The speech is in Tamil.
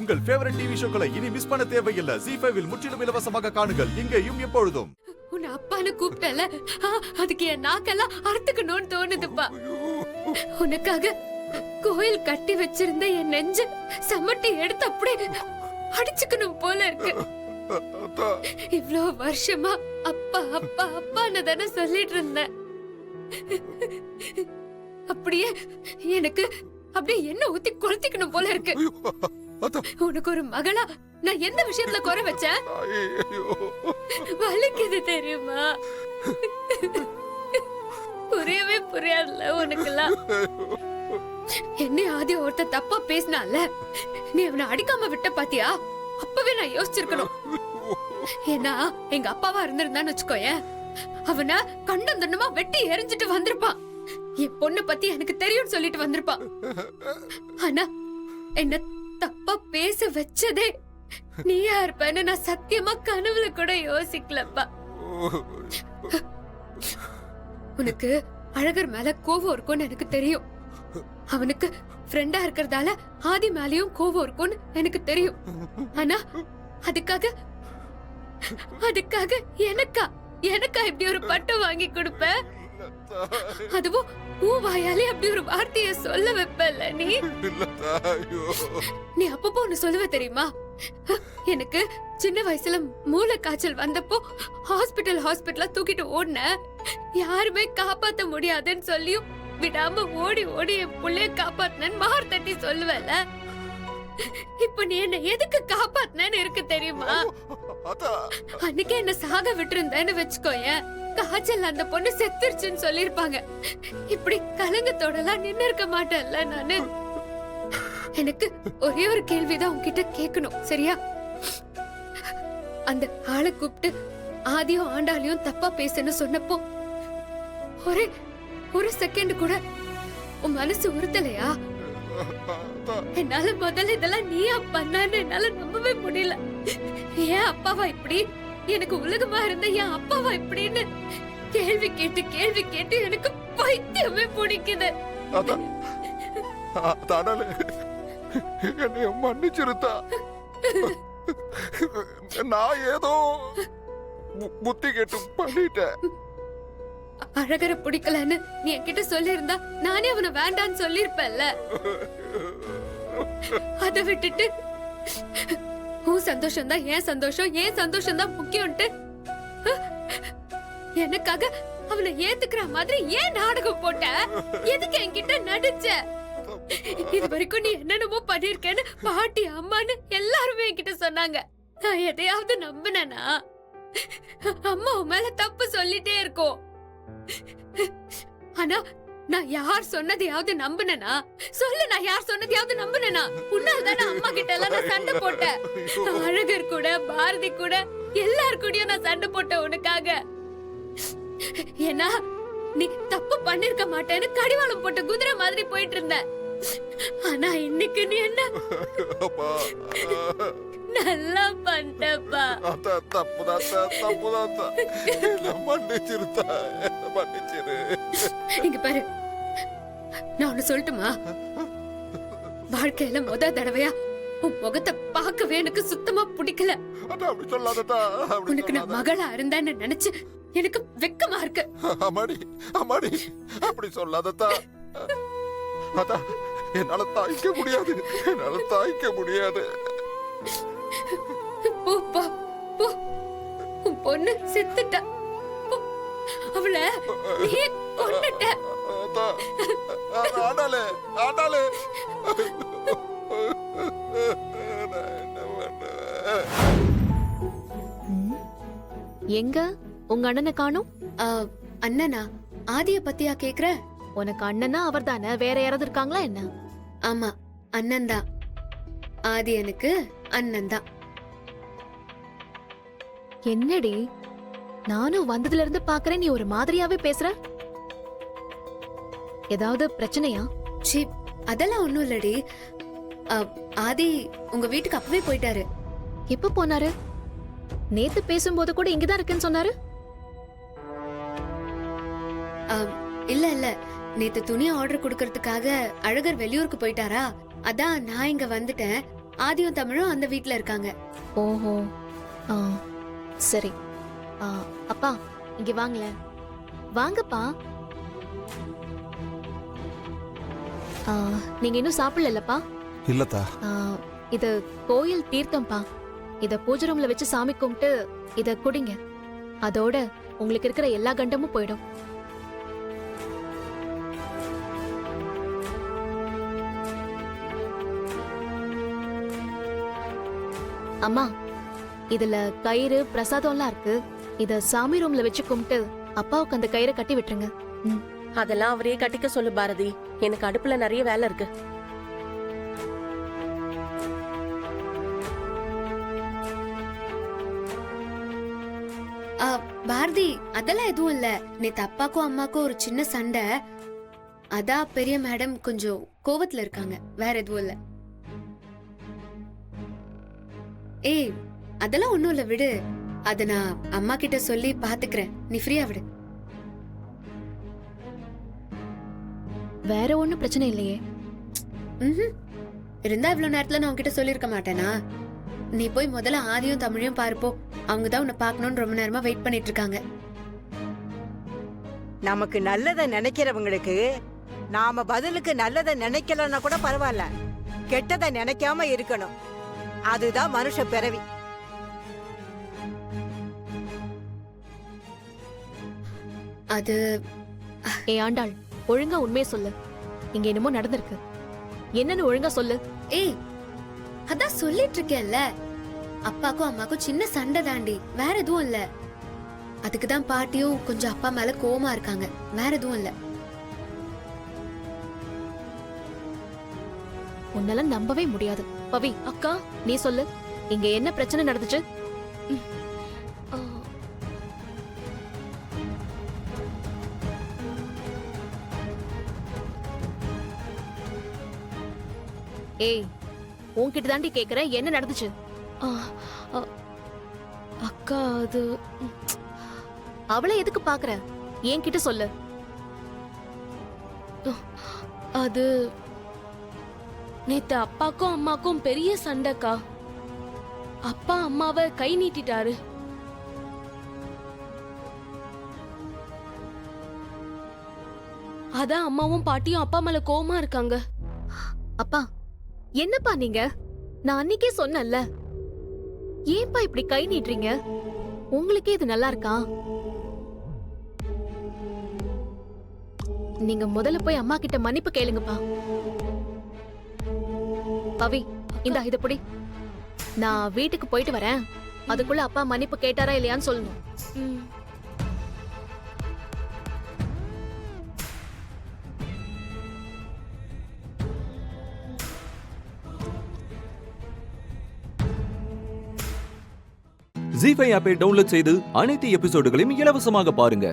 உங்கள் ஃபேவரட் டிவி ஷோக்களை இனி மிஸ் பண்ண தேவையில்லை. ZEE5 இல் முற்றிலும் இலவசமாக காணுங்கள். இங்கேயும் எப்பொழுதும். உன் அப்பான்னு கூப்பிட்டல, அதுக்கு என் நாக்கெல்லாம் அறுத்துக்கணும்னு தோணுதுப்பா. உனக்காக கோயில் கட்டி வச்சிருந்த என் நெஞ்ச சமட்டி எடுத்து அப்படியே அடிச்சுக்கணும் போல இருக்கு. இவ்ளோ வருஷமா அப்பா அப்பா அப்பான்னு தானே சொல்லிட்டு இருந்தேன். அப்படியே எனக்கு அப்படியே என்ன ஊத்தி கொளுத்திக்கணும் போல இருக்கு. உனக்கு ஒரு மகளா நான் எந்த விஷயத்துல குறை வச்சேன்? வலிக்குது தெரியுமா? புரியவே புரியாதுல உனக்குலாம். என்ன ஆதி ஒருத்த தப்பா பேசினால, நீ அவனை அடிக்காம விட்ட பாத்தியா? அப்பவே நான் யோசிச்சிருக்கணும். ஏன்னா எங்க அப்பாவா இருந்திருந்தான்னு வச்சுக்கோயேன், அவனை கண்டம் தண்டமா வெட்டி எரிஞ்சிட்டு வந்திருப்பான். என் பொண்ணு பத்தி எனக்கு தெரியும் சொல்லிட்டு வந்திருப்பான். ஆனா என்ன தப்பா பேச வச்சதே நீயா இருப்பேன்னு நான் சத்தியமா கனவுல கூட யோசிக்கலப்பா. உனக்கு அழகர் மேல கோவம் இருக்கும்னு எனக்கு தெரியும். அவனுக்கு ஃப்ரெண்டா இருக்கிறதால ஆதி மேலயும் கோவம் இருக்கும்னு எனக்கு தெரியும். ஆனா அதுக்காக எனக்கா இப்படி ஒரு பட்டம் வாங்கி கொடுப்ப? அதுவும் வாயாலே அப்படி ஒரு வார்த்தைய சொல்ல வைப்பல நீ அப்பப்போ ஒண்ணு சொல்லுவ தெரியுமா? எனக்கு சின்ன வயசுல மூளை காய்ச்சல் வந்தப்போ ஹாஸ்பிட்டலா தூக்கிட்டு ஓடுன, யாருமே காப்பாத்த முடியாதுன்னு சொல்லியும் விடாம ஓடி ஓடி என் புள்ளைய காப்பாத்தினு மார் தட்டி சொல்லுவல. இப்ப நீ என்ன எதுக்கு காப்பாத்தினு இருக்கு தெரியுமா? அன்னைக்கு என்ன சாக விட்டுருந்தேன்னு வச்சுக்கோயேன், காய்ச்சல் அந்த பொண்ணு செத்துருச்சுன்னு சொல்லிருப்பாங்க. இப்படி கலங்கத்தோடலாம் நின்னு இருக்க மாட்டேன்ல நானு. எனக்கு ஒரே ஒரு கேள்விதான் உன்கிட்ட கேட்கணும், சரியா? அந்த ஆளை கூப்பிட்டு ஆதியும் ஆண்டாலையும் தப்பா பேசுன்னு சொன்னப்போ ஒரு செகண்ட் கூட உன் மனசு உறுத்தலையா? என்னால முதல்ல இதெல்லாம் நீயா பண்ணான்னு என்னால நம்பவே முடியல. ஏன் அப்பாவா இப்படி, எனக்கு உலகமா இருந்த என் அப்பாவா இப்படின்னு கேள்வி கேட்டு எனக்கு பைத்தியமே பிடிக்குது. என்னைய மன்னிச்சிருத்தா. நான் ஏதோ புத்தி கேட்டு பண்ணிட்டேன். அழகரை பிடிக்கலன்னு நீ என்கிட்ட சொல்லியிருந்தா நானே அவனை வேண்டான்னு சொல்லிருப்பேன்ல. அதை விட்டுட்டு உன் சந்தோஷம் தான் ஏன் சந்தோஷம் தான் முக்கியம்ட்டு எனக்காக அவனை ஏத்துக்கிற மாதிரி ஏன் நாடகம் போட்ட? எதுக்கு என்கிட்ட நடிச்ச? இது வரைக்கும் நீ என்னென்னமோ பண்ணிருக்கேன்னு பாட்டி அம்மான்னு எல்லாருமே என்கிட்ட சொன்னாங்க. நான் எதையாவது நம்பினா அம்மா உன் மேல தப்பு சொல்லிட்டே இருக்கோம். ஆனா நான் யார் சொன்னதையாவது நம்பினா சொல்லு, நான் யார் சொன்னதையாவது நம்பினா? உன்னால் தானே அம்மா கிட்ட எல்லாம் நான் சண்டை போட்டேன். அழகர் கூட பாரதி கூட எல்லார் கூடயும் நான் சண்டை போட்டேன் உனக்காக. ஏன்னா நீ தப்பு பண்ணிருக்க மாட்டேன்னு கடிவாளம் போட்ட குதிரை மாதிரி போயிட்டு இருந்த. ஆனா இன்னைக்கு நீ என்ன நல்லா பண்ணிட்டப்பா. இங்க பாரு, நான் ஒண்ணு சொல்லட்டுமா? வாழ்க்கையில முத தடவையா உன் முகத்தை பார்க்கவே எனக்கு சுத்தமா பிடிக்கல. உனக்கு நான் மகளா இருந்தேன்னு நினைச்சு எனக்கு வெக்கமா இருக்கு. அம்மாடி அப்படி சொல்லாததா. என்னால தாய்க்க முடியாது. போ, உன் பொண்ணு செத்துட்டா. அவளை நீ கொன்னுட்ட. ஆடாலே எங்க உங்க அண்ணனை காணோம்? அண்ணனா? ஆதிய பத்தியா கேக்குற? உனக்கு அண்ணனா அவர் தானே, வேற யாராவது இருக்காங்களா என்ன? ஆமா, அண்ணன் தான். ஆதி எனக்கு அண்ணன் தான். என்னடி நானும் வந்ததுல இருந்து பாக்குறேன், நீ ஒரு மாதிரியாவே பேசுற. ஏதாவது பிரச்சனையா? சி, அதெல்லாம் ஒண்ணும் இல்லடி. ஆதி உங்க வீட்டுக்கு அப்பவே போயிட்டாரு. எப்ப போனாரு? நேத்து பேசும்போது கூட இங்கதான் இருக்குன்னு சொன்னாரு. இல்ல நேத்து துணி ஆர்டர் கொடுக்கறதுக்காக அழகர் வெளியூருக்கு போயிட்டாரா, அதான் நான் இங்க வந்துட்டேன். ஆதியும் தமிழும் அந்த வீட்ல இருக்காங்க. ஓஹோ. ஆ சரி. ஆ, அப்பா இங்க வாங்கல. வாங்கப்பா. ஆ, நீங்க இன்னும் சாப்பிடலப்பா? இல்லத்தா. இது கோயில் தீர்த்தம்ப்பா. இத பூஜை ரூம்ல வச்சு சாமி கும்பிட்டு இத குடிங்க. அதோட உங்களுக்கு இருக்கிற எல்லா கண்டமும் போயிடும். அம்மா, இதுல கயிறு பிரசாதம்லாம் இருக்கு. இத சாமி ரூம்ல வச்சு கும்பிட்டு அப்பாவுக்கு அந்த கயிறை கட்டி விட்டுருங்க. அதெல்லாம் அவரே கட்டிக்க சொல்லு பாரதி. எனக்கு அடுப்புல நிறைய வேலை இருக்கு. பாரதி, அதெல்லாம் எதுவும் இல்ல. நேத்து அப்பாக்கும் அம்மாக்கும் ஒரு சின்ன சண்டை. அதான் பெரிய மேடம் கொஞ்சம் கோவத்துல இருக்காங்க. வேற எதுவும் இல்ல. ஏய், அதெல்லாம் ஒண்ணும் இல்ல, விடு. அத நான் அம்மா கிட்ட சொல்லி பாத்துக்கிறேன். நீ ஃப்ரீயா விடு. வேற ஒண்ணும் பிரச்சனை இல்லையே. இருந்தா இவ்வளவு நேரத்துல நான் உன்கிட்ட சொல்லிருக்க மாட்டேனா? நீ போய் முதல்ல ஆதியும் தமிழையும் பாருப்போ. அவங்க தான் உன்னை பார்க்கணும்னு ரொம்ப நேரமா வெயிட் பண்ணிட்டு இருக்காங்க. நமக்கு நல்லதை நினைக்கிறவங்களுக்கு நாம பதிலுக்கு நல்லதை நினைக்கலன்னா கூட பரவாயில்ல, கெட்டதை நினைக்காம இருக்கணும். அதுதான் மனுஷ பிறவி. அது ஏ ஆண்டாள், ஒழுங்கா உண்மையை சொல்லு. இங்க என்னமோ நடந்திருக்கு. என்னன்னு ஒழுங்கா சொல்லு. ஏய், அதான் சொல்லிட்டு இருக்கேன்ல. அப்பாக்கும் அம்மாக்கும் சின்ன சண்டை தாண்டி, வேற எதுவும் இல்ல. அதுக்குதான் பாட்டியும் கொஞ்சம் அப்பா மேல கோவமா இருக்காங்க. வேற எதுவும் இல்ல. உன்னால நம்பவே முடியாது. பவி அக்கா, நீ சொல்லு, இங்க என்ன பிரச்சனை நடந்துச்சு? ஏய், உன்கிட்ட தாண்டி கேக்குறேன், என்ன நடந்துச்சு? அக்கா, அது அவளை எதுக்கு பாக்குற? என்கிட்ட சொல்லு. அது நேத்து அப்பாக்கும் அம்மாக்கும் பெரிய சண்டைக்கா. அப்பா அம்மாவை கை நீட்டிட்டாரு. அதான் அம்மாவும் பாட்டியும் அப்பா மேல கோவமா இருக்காங்க. அப்பா, என்னப்பா நீங்க? நான் அன்னைக்கே சொன்னேன்ல, ஏன்பா இப்படி கை நீட்டுறீங்க? உங்களுக்கே இது நல்லா இருக்கா? நீங்க முதல்ல போய் அம்மா கிட்ட மன்னிப்பு கேளுங்கப்பா. பவி, இந்தா இத புடி. நான் வீட்டுக்கு போயிட்டு வரேன். அதுக்குள்ள அப்பா மன்னிப்பு கேட்டாரா இல்லையான்னு சொல்லணும். ம். ஜீ5 ஆப்பை டவுன்லோட் செய்து அனைத்து எபிசோடுகளையும் இலவசமாக பாருங்க.